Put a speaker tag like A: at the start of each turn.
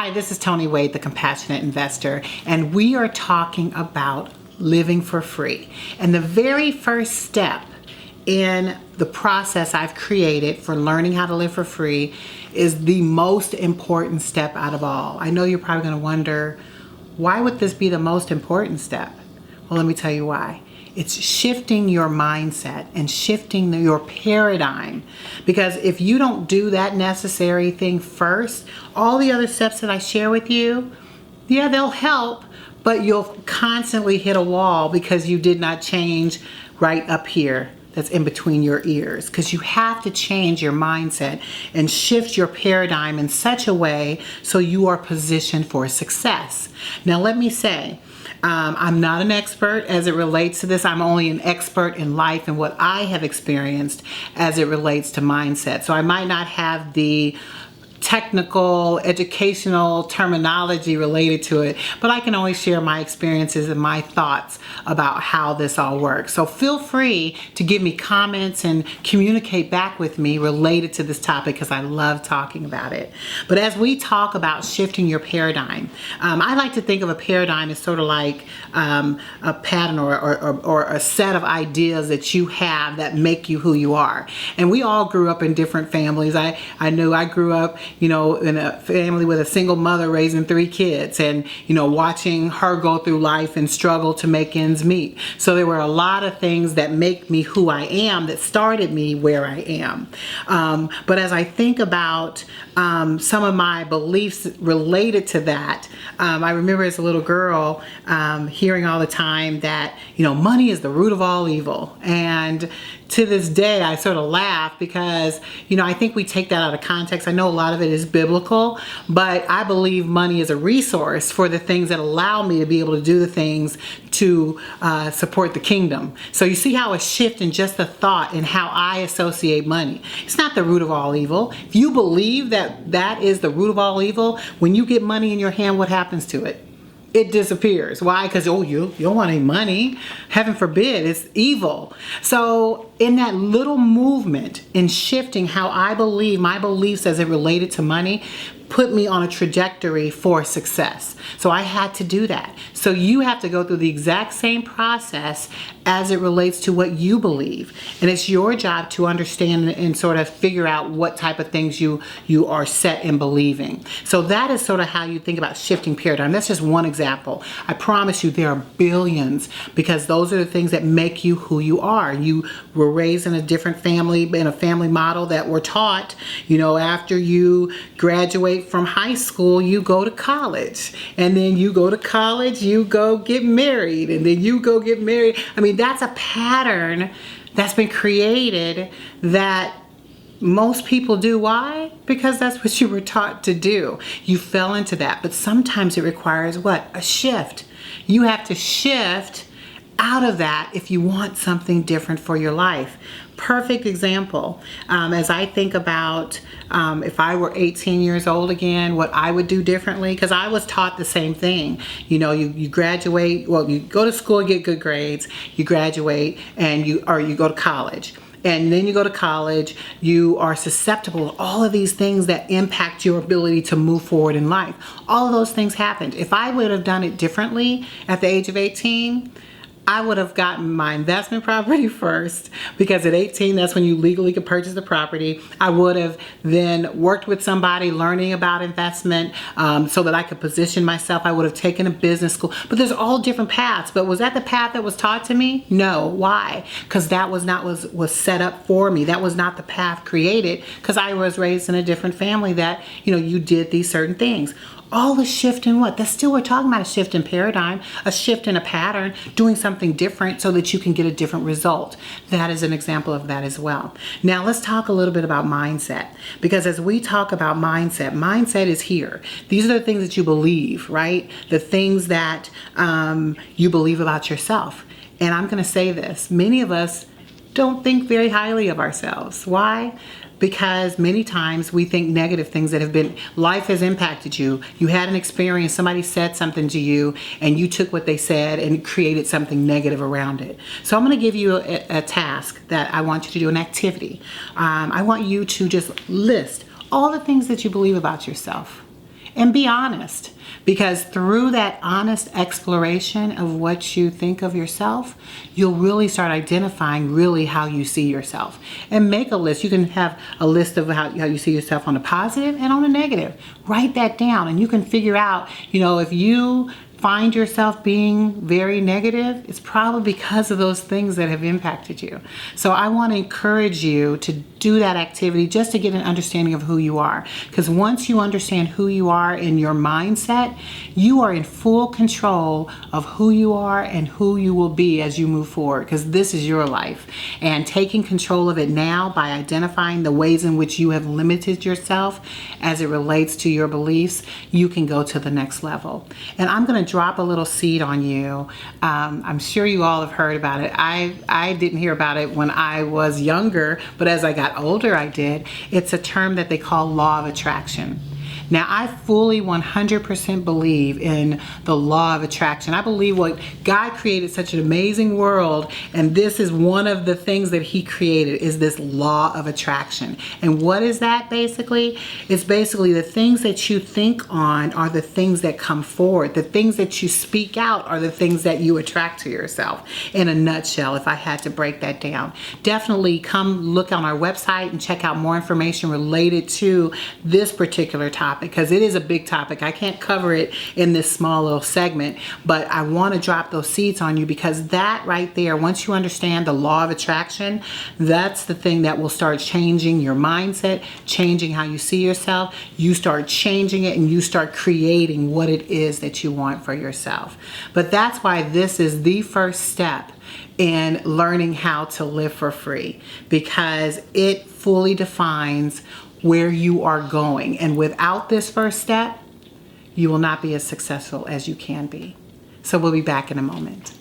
A: Hi, this is Toni Wade, the Compassionate Investor, and we are talking about living for free. And the very first step in the process I've created for learning how to live for free is the most important step out of all. I know you're probably going to wonder, why would this be the most important step? Well, let me tell you why. It's shifting your mindset and shifting your paradigm. Because if you don't do that necessary thing first, all the other steps that I share with you, yeah, they'll help, but you'll constantly hit a wall because you did not change right up here. That's in between your ears, because you have to change your mindset and shift your paradigm in such a way so you are positioned for success. Now, let me say, I'm not an expert as it relates to this. I'm only an expert in life and what I have experienced as it relates to mindset. So I might not have the technical, educational terminology related to it, but I can only share my experiences and my thoughts about how this all works. So feel free to give me comments and communicate back with me related to this topic, because I love talking about it. But as we talk about shifting your paradigm, I like to think of a paradigm as sort of like a pattern or a set of ideas that you have that make you who you are. And we all grew up in different families. I know I grew up, in a family with a single mother raising 3 kids, and, watching her go through life and struggle to make ends meet. So there were a lot of things that make me who I am, that started me where I am. But as I think about some of my beliefs related to that, I remember as a little girl hearing all the time that, money is the root of all evil. And to this day, I sort of laugh because, I think we take that out of context. I know a lot of it is biblical, but I believe money is a resource for the things that allow me to be able to do the things to support the kingdom. So you see how a shift in just the thought and how I associate money. It's not the root of all evil. If you believe that that is the root of all evil, when you get money in your hand, what happens to it? It disappears. Why? Because, you don't want any money. Heaven forbid, it's evil. So in that little movement in shifting how I believe, my beliefs as it related to money, put me on a trajectory for success. So I had to do that. So you have to go through the exact same process as it relates to what you believe. And it's your job to understand and sort of figure out what type of things you are set in believing. So that is sort of how you think about shifting paradigm. That's just one example. I promise you there are billions, because those are the things that make you who you are. You were raised in a different family, in a family model that were taught, after you graduate from high school, you go to college, and then you go to college, you go get married, and then you go get married. I mean, that's a pattern that's been created that most people do. Why? Because that's what you were taught to do. You fell into that. But sometimes it requires what? A shift. You have to shift out of that if you want something different for your life. Perfect example. As I think about if I were 18 years old again, what I would do differently, because I was taught the same thing. You graduate, you go to school, get good grades, you graduate, and you go to college. And then you go to college, you are susceptible to all of these things that impact your ability to move forward in life. All of those things happened. If I would have done it differently at the age of 18, I would have gotten my investment property first, because at 18, that's when you legally could purchase the property. I would have then worked with somebody learning about investment so that I could position myself. I would have taken a business school. But there's all different paths. But was that the path that was taught to me? No. Why? Because that was not was set up for me. That was not the path created, because I was raised in a different family that, you did these certain things. All the shift in what? That's still, we're talking about a shift in paradigm, a shift in a pattern, doing something different so that you can get a different result. That is an example of that as well. Now let's talk a little bit about mindset, because as we talk about mindset is here. These are the things that you believe, right? The things that you believe about yourself. And I'm going to say this, many of us don't think very highly of ourselves. Why? Because many times we think negative things that life has impacted you. You had an experience, somebody said something to you, and you took what they said and created something negative around it. So I'm going to give you a task that I want you to do, an activity. I want you to just list all the things that you believe about yourself. and be honest. Because through that honest exploration of what you think of yourself, you'll really start identifying really how you see yourself. And make a list. You can have a list of how you see yourself on a positive and on a negative. Write that down and you can figure out, if you find yourself being very negative, it's probably because of those things that have impacted you. So I want to encourage you to do that activity just to get an understanding of who you are. Because once you understand who you are in your mindset, you are in full control of who you are and who you will be as you move forward, because this is your life. And taking control of it now by identifying the ways in which you have limited yourself as it relates to your beliefs, you can go to the next level. And I'm going to drop a little seed on you. I'm sure you all have heard about it. I didn't hear about it when I was younger, but as I got older, I did. It's a term that they call law of attraction. Now, I fully 100% believe in the law of attraction. I believe what God created such an amazing world, and this is one of the things that He created, is this law of attraction. And what is that basically? It's basically the things that you think on are the things that come forward. The things that you speak out are the things that you attract to yourself. In a nutshell, if I had to break that down. Definitely come look on our website and check out more information related to this particular topic, because it is a big topic. I can't cover it in this small little segment, but I want to drop those seeds on you, because that right there, once you understand the law of attraction, that's the thing that will start changing your mindset, changing how you see yourself. You start changing it and you start creating what it is that you want for yourself. But that's why this is the first step in learning how to live for free, because it fully defines where you are going. And without this first step, you will not be as successful as you can be. So we'll be back in a moment.